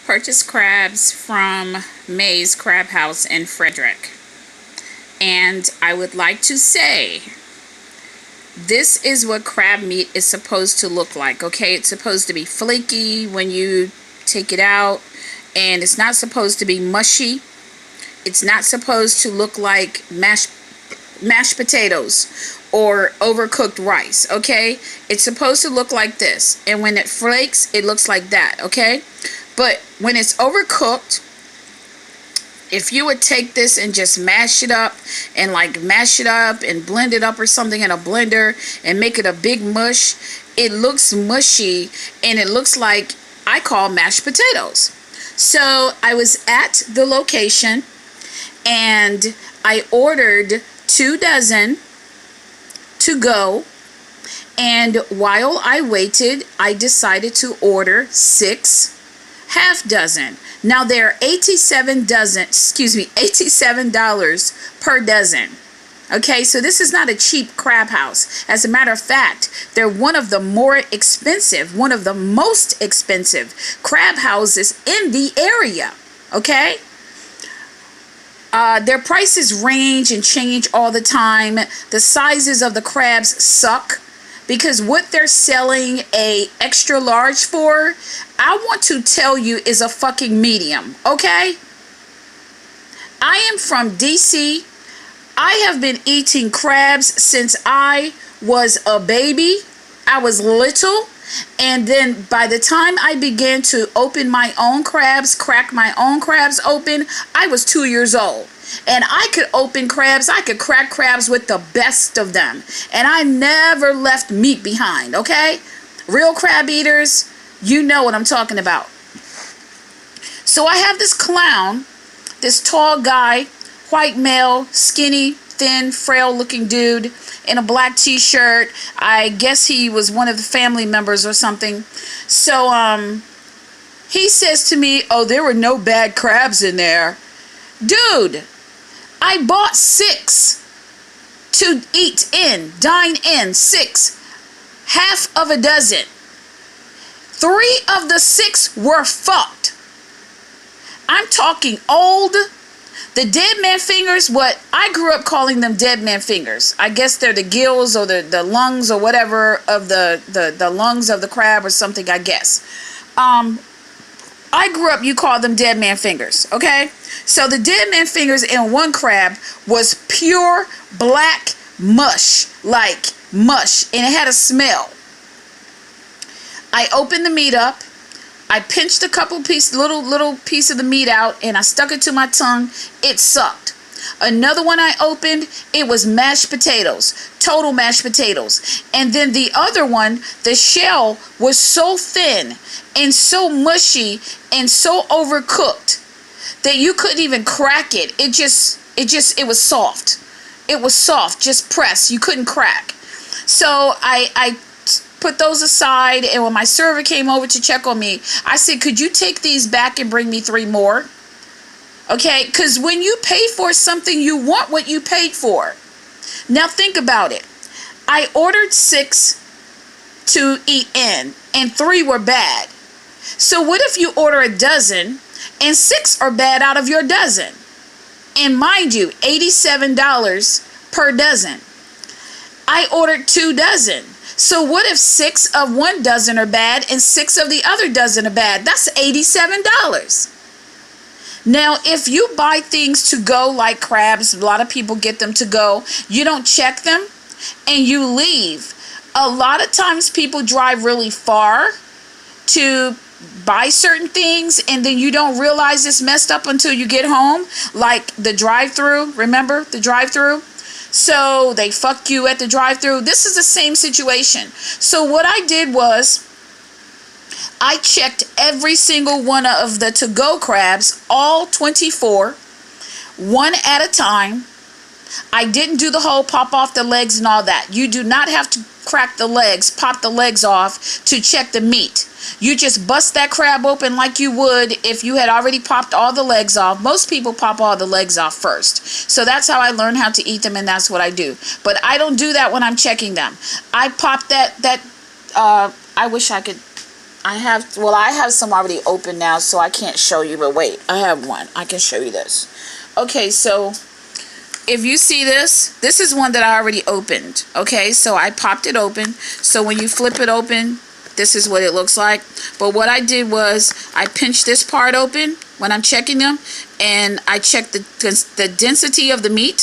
Purchased crabs from May's Crab House in Frederick. And I would like to say, this is what crab meat is supposed to look like, okay? It's supposed to be flaky when you take it out, and it's not supposed to be mushy. It's not supposed to look like mashed potatoes or overcooked rice, okay? It's supposed to look like this, and when it flakes, it looks like that, okay? But when it's overcooked, if you would take this and just mash it up and blend it up or something in a blender and make it a big mush, it looks mushy and it looks like I call mashed potatoes. So I was at the location and I ordered 2 dozen to go, and while I waited, I decided to order 6 half dozen. Now they're $87 per dozen. Okay, so this is not a cheap crab house. As a matter of fact, they're one of the most expensive crab houses in the area. Okay, their prices range and change all the time. The sizes of the crabs suck, because what they're selling a extra large for, I want to tell you, is a fucking medium, okay? I am from DC. I have been eating crabs since I was a baby. I was little. And then by the time I began to open my own crabs, crack my own crabs open, I was 2 years old. And I could open crabs, I could crack crabs with the best of them. And I never left meat behind, okay? Real crab eaters, you know what I'm talking about. So I have this clown, this tall guy, white male, skinny, thin, frail looking dude in a black t-shirt. I guess he was one of the family members or something. So he says to me, "Oh, there were no bad crabs in there." Dude, I bought 6 to dine in, 6, half of a dozen. 3 of the 6 were fucked. I'm talking old. The dead man fingers, what I grew up calling them dead man fingers. I guess they're the gills or the lungs or whatever of the lungs of the crab or something, I guess. I grew up, you call them dead man fingers, okay? So the dead man fingers in one crab was pure black mush, like mush, and it had a smell. I opened the meat up. I pinched a little piece of the meat out, and I stuck it to my tongue. It sucked. Another one I opened, it was mashed potatoes, total mashed potatoes. And then the other one, the shell was so thin and so mushy and so overcooked that you couldn't even crack it. It was soft. It was soft, just pressed. You couldn't crack. So I put those aside, and when my server came over to check on me, I said, "Could you take these back and bring me 3 more?" Okay, because when you pay for something, you want what you paid for. Now think about it. I ordered 6 to eat in, and 3 were bad. So what if you order a dozen, and 6 are bad out of your dozen? And mind you, $87 per dozen. I ordered 2 dozen. So what if 6 of one dozen are bad and 6 of the other dozen are bad? That's $87. Now, if you buy things to go like crabs, a lot of people get them to go, you don't check them and you leave. A lot of times people drive really far to buy certain things, and then you don't realize it's messed up until you get home, like the drive-through. Remember the drive-through? So they fuck you at the drive-through. This is the same situation. So what I did was I checked every single one of the to-go crabs, all 24, one at a time. I didn't do the whole pop off the legs and all that. You do not have to crack the legs, pop the legs off to check the meat. You just bust that crab open like you would if you had already popped all the legs off. Most people pop all the legs off first. So that's how I learned how to eat them, and that's what I do. But I don't do that when I'm checking them. I pop I wish I could I have some already open now, so I can't show you, but wait, I have one. I can show you this. Okay, so if you see this is one that I already opened. Okay, so I popped it open. So when you flip it open, this is what it looks like. But what I did was I pinched this part open when I'm checking them, and I checked the density of the meat.